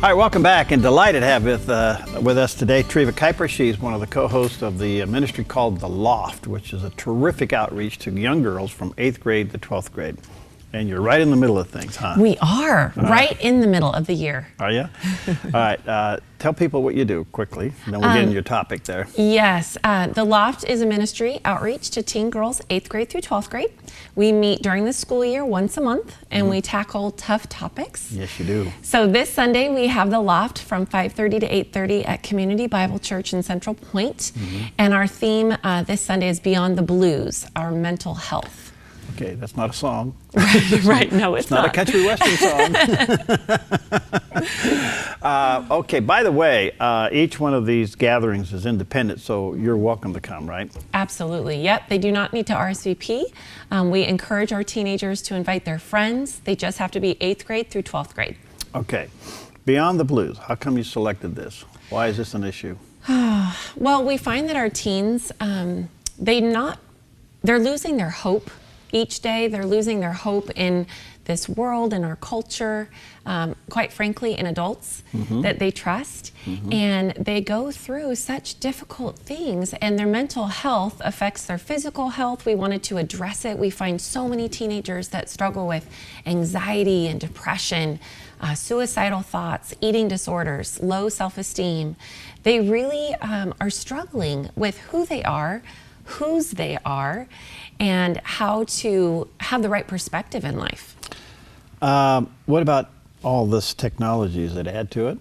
All right, welcome back, and delighted to have with us today Treva Kuyper. She's one of the co-hosts of the ministry called The Loft, which is a terrific outreach to young girls from 8th grade to 12th grade. And you're right in the middle of things, huh? We are, right in the middle of the year. Are you? All right, tell people what you do quickly, and then we'll get into your topic there. Yes, The Loft is a ministry outreach to teen girls 8th grade through 12th grade. We meet during the school year once a month, and we tackle tough topics. Yes, you do. So this Sunday, we have The Loft from 5:30 to 8:30 at Community Bible Church in Central Point. And our theme this Sunday is Beyond the Blues, our mental health. Okay, that's not a song. Right, no, it's not a country western song. Okay, by the way, each one of these gatherings is independent, so you're welcome to come, right? Absolutely, yep. They do not need to RSVP. We encourage our teenagers to invite their friends. They just have to be 8th grade through 12th grade. Okay, Beyond the Blues, how come you selected this? Why is this an issue? Well, we find that our teens, they're losing their hope. Each day, they're losing their hope in this world, in our culture, quite frankly, in adults that they trust. And they go through such difficult things, and their mental health affects their physical health. We wanted to address it. We find so many teenagers that struggle with anxiety and depression, suicidal thoughts, eating disorders, low self-esteem. They really are struggling with who they are, whose they are, and how to have the right perspective in life. What about all this technologies that add to it?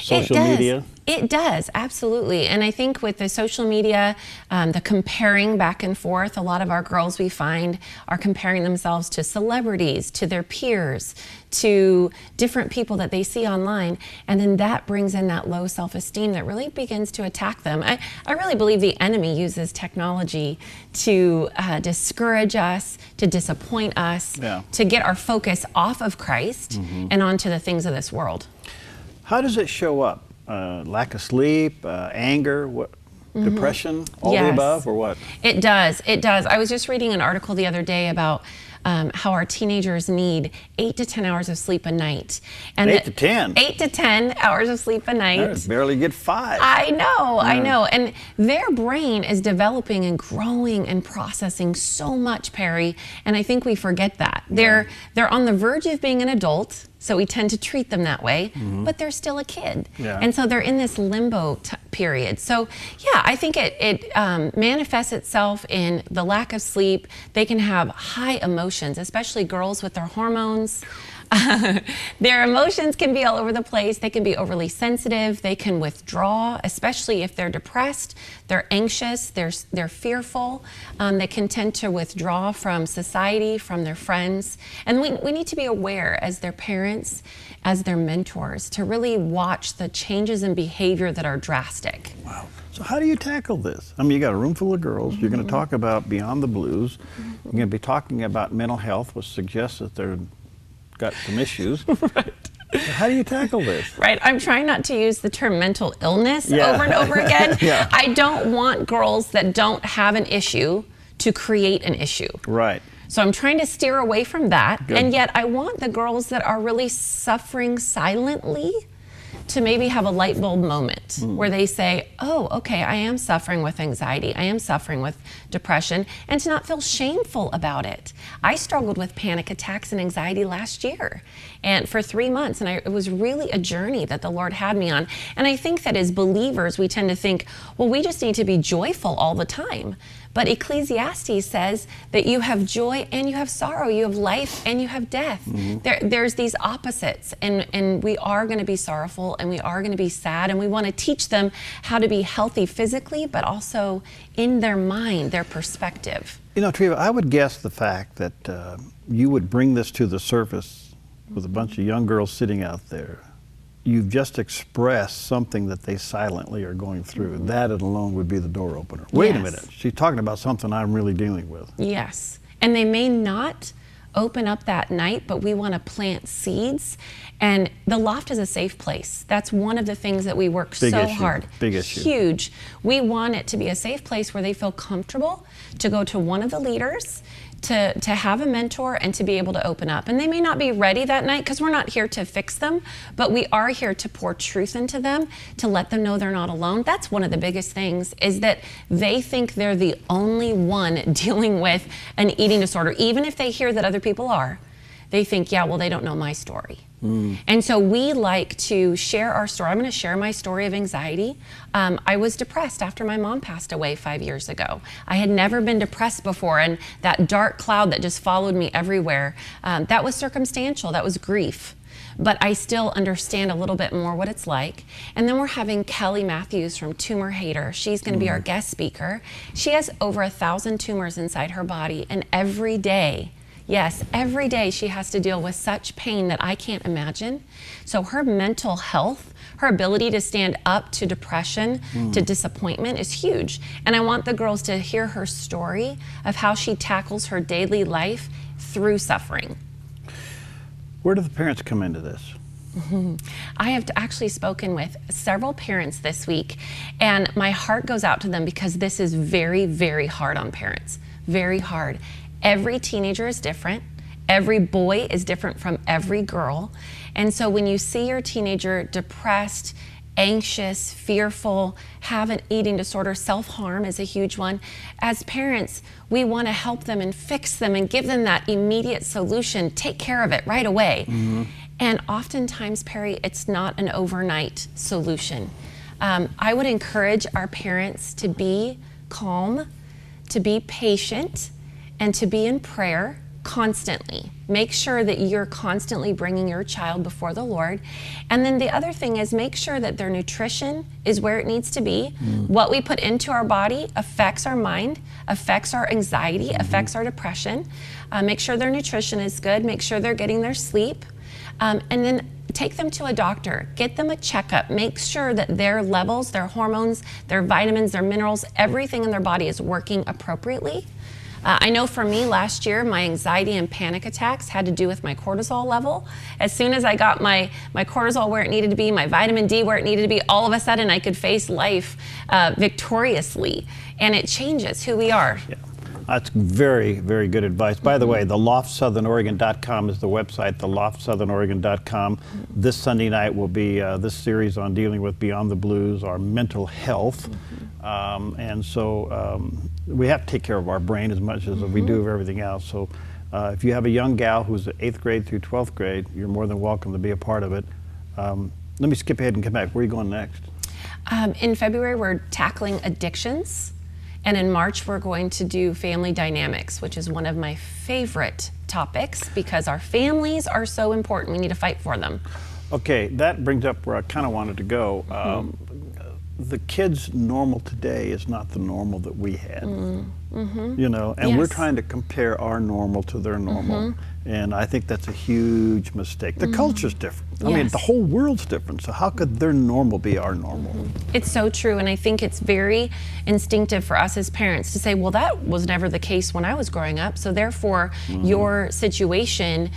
Social media? It does, absolutely. And I think with the social media, the comparing back and forth, a lot of our girls we find are comparing themselves to celebrities, to their peers, to different people that they see online. And then that brings in that low self-esteem that really begins to attack them. I really believe the enemy uses technology to discourage us, to disappoint us, to get our focus off of Christ and onto the things of this world. How does it show up? Lack of sleep, anger, depression, all the above, or what? It does, it does. I was just reading an article the other day about how our teenagers need 8 to 10 hours of sleep a night. And 8 to 10? 8 to 10 hours of sleep a night. I barely get 5. I know, I know. And their brain is developing and growing and processing so much, Perry, and I think we forget that. They're on the verge of being an adult, so we tend to treat them that way, but they're still a kid. And so they're in this limbo period. So yeah, I think it manifests itself in the lack of sleep. They can have high emotions, especially girls with their hormones. Their emotions can be all over the place. They can be overly sensitive. They can withdraw, especially if they're depressed, they're anxious, they're fearful. They can tend to withdraw from society, from their friends. And we need to be aware as their parents, as their mentors, to really watch the changes in behavior that are drastic. Wow. So how do you tackle this? I mean, you got a room full of girls. You're going to talk about Beyond the Blues. You're going to be talking about mental health, which suggests that they're got some issues. Right. So how do you tackle this? Right. I'm trying not to use the term mental illness over and over again. I don't want girls that don't have an issue to create an issue. Right. So I'm trying to steer away from that. Good. And yet I want the girls that are really suffering silently to maybe have a light bulb moment where they say, oh, okay, I am suffering with anxiety, I am suffering with depression, and to not feel shameful about it. I struggled with panic attacks and anxiety last year, and for 3 months, and it was really a journey that the Lord had me on. And I think that as believers, we tend to think, well, we just need to be joyful all the time. But Ecclesiastes says that you have joy and you have sorrow, you have life and you have death. There's these opposites, and we are going to be sorrowful and we are going to be sad, and we want to teach them how to be healthy physically, but also in their mind, their perspective. You know, Treva, I would guess the fact that you would bring this to the surface with a bunch of young girls sitting out there. You've just expressed something that they silently are going through. That alone would be the door opener. Wait a minute, she's talking about something I'm really dealing with. Yes, and they may not open up that night, but we want to plant seeds. And the Loft is a safe place. That's one of the things that we work so hard. Big issue. Huge. We want it to be a safe place where they feel comfortable to go to one of the leaders, to have a mentor and to be able to open up. And they may not be ready that night because we're not here to fix them, but we are here to pour truth into them, to let them know they're not alone. That's one of the biggest things, is that they think they're the only one dealing with an eating disorder. Even if they hear that other people are, they think, yeah, well, they don't know my story. And so we like to share our story. I'm going to share my story of anxiety. I was depressed after my mom passed away 5 years ago. I had never been depressed before, and that dark cloud that just followed me everywhere, that was circumstantial, that was grief. But I still understand a little bit more what it's like. And then we're having Kelly Matthews from Tumor Hater. She's going to be our guest speaker. She has over 1,000 tumors inside her body, and every day, yes, every day she has to deal with such pain that I can't imagine. So her mental health, her ability to stand up to depression, to disappointment is huge. And I want the girls to hear her story of how she tackles her daily life through suffering. Where do the parents come into this? I have actually spoken with several parents this week, and my heart goes out to them because this is very, very hard on parents. Very hard. Every teenager is different. Every boy is different from every girl. And so when you see your teenager depressed, anxious, fearful, have an eating disorder, self-harm is a huge one, as parents, we want to help them and fix them and give them that immediate solution, take care of it right away. And oftentimes, Perry, it's not an overnight solution. I would encourage our parents to be calm, to be patient, and to be in prayer constantly. Make sure that you're constantly bringing your child before the Lord. And then the other thing is, make sure that their nutrition is where it needs to be. What we put into our body affects our mind, affects our anxiety, affects our depression. Make sure their nutrition is good. Make sure they're getting their sleep. And then take them to a doctor, get them a checkup, make sure that their levels, their hormones, their vitamins, their minerals, everything in their body is working appropriately. I know for me last year, my anxiety and panic attacks had to do with my cortisol level. As soon as I got my cortisol where it needed to be, my vitamin D where it needed to be, all of a sudden I could face life victoriously. And it changes who we are. Yeah. That's very, very good advice. By the way, the LoftSouthernOregon.com is the website, the LoftSouthernOregon.com. This Sunday night will be this series on dealing with Beyond the Blues, our mental health. And so we have to take care of our brain as much as we do of everything else. So if you have a young gal who's 8th grade through 12th grade, you're more than welcome to be a part of it. Let me skip ahead and come back. Where are you going next? In February, we're tackling addictions. And in March, we're going to do family dynamics, which is one of my favorite topics because our families are so important. We need to fight for them. Okay, that brings up where I kind of wanted to go. The kids' normal today is not the normal that we had, you know, and we're trying to compare our normal to their normal. And I think that's a huge mistake. The culture's different. I mean, the whole world's different. So how could their normal be our normal? It's so true. And I think it's very instinctive for us as parents to say, well, that was never the case when I was growing up. So therefore, your situation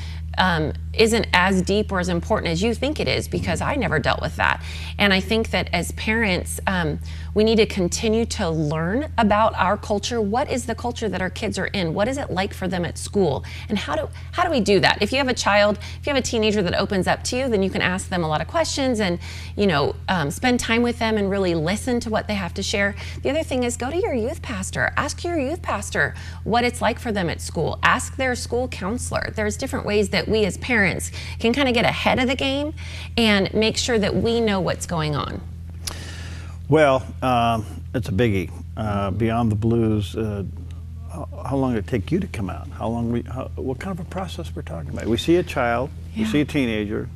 isn't as deep or as important as you think it is because I never dealt with that. And I think that as parents, we need to continue to learn about our culture. What is the culture that our kids are in? What is it like for them at school? And how do we do that? If you have a child, if you have a teenager that opens up to you, then you can ask them a lot of questions and, you know, spend time with them and really listen to what they have to share. The other thing is go to your youth pastor. Ask your youth pastor what it's like for them at school. Ask their school counselor. There's different ways that we as parents can kind of get ahead of the game and make sure that we know what's going on. Well, it's a biggie. Beyond the Blues, how long did it take you to come out? What kind of a process we're talking about? We see a child, we see a teenager,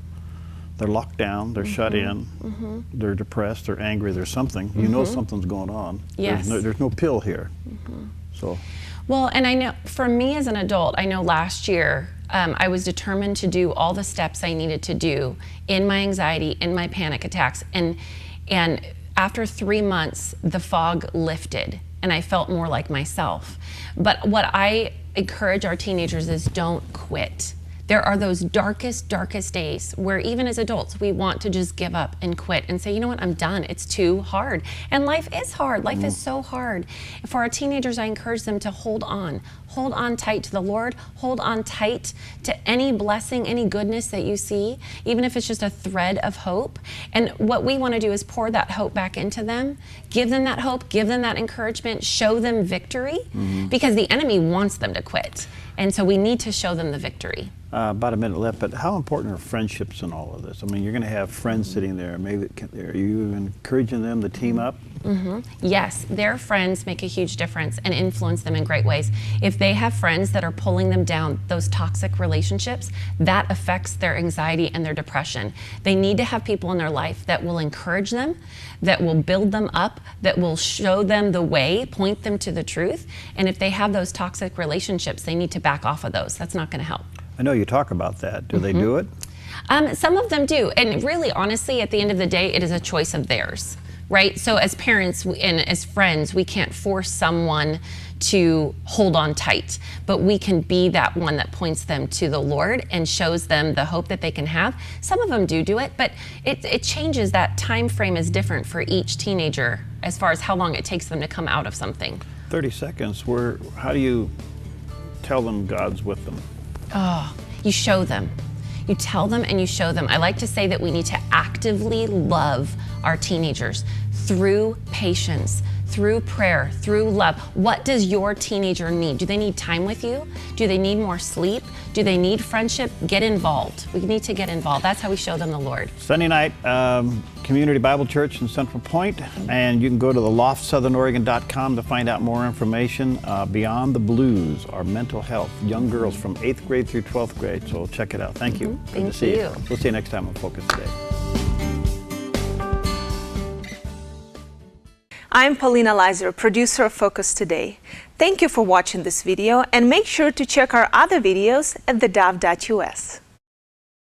they're locked down, they're shut in, they're depressed, they're angry, there's something. You know something's going on. Yes. There's no pill here. So. Well, and I know for me as an adult, I know last year I was determined to do all the steps I needed to do in my anxiety, in my panic attacks, and after 3 months, the fog lifted and I felt more like myself. But what I encourage our teenagers is don't quit. there are those darkest days where even as adults, we want to just give up and quit and say, you know what, I'm done. It's too hard. And life is hard. Life is so hard. For our teenagers, I encourage them to hold on. Hold on tight to the Lord. Hold on tight to any blessing, any goodness that you see, even if it's just a thread of hope. And what we want to do is pour that hope back into them, give them that hope, give them that encouragement, show them victory, because the enemy wants them to quit. And so we need to show them the victory. About a minute left, but how important are friendships in all of this? I mean, you're going to have friends sitting there. Maybe are you encouraging them to team up? Yes, their friends make a huge difference and influence them in great ways. If they have friends that are pulling them down, those toxic relationships, that affects their anxiety and their depression. They need to have people in their life that will encourage them, that will build them up, that will show them the way, point them to the truth. And if they have those toxic relationships, they need to back off of those. That's not going to help. I know you talk about that. Do they do it? Some of them do. And really, honestly, at the end of the day, it is a choice of theirs, right? So as parents and as friends, we can't force someone to hold on tight, but we can be that one that points them to the Lord and shows them the hope that they can have. Some of them do it, but it changes. That time frame is different for each teenager as far as how long it takes them to come out of something. 30 seconds. How do you tell them God's with them? Oh, you show them. You tell them and you show them. I like to say that we need to actively love our teenagers through patience, through prayer, through love. What does your teenager need? Do they need time with you? Do they need more sleep? Do they need friendship? Get involved. We need to get involved. That's how we show them the Lord. Sunday night, Community Bible Church in Central Point, and you can go to the LoftSouthernOregon.com to find out more information. Beyond the Blues, our mental health, young girls from 8th grade through 12th grade, so check it out. Thank you. Good to see you. We'll see you next time on Focus Today. I'm Paulina Leiser, producer of Focus Today. Thank you for watching this video, and make sure to check our other videos at theDove.us.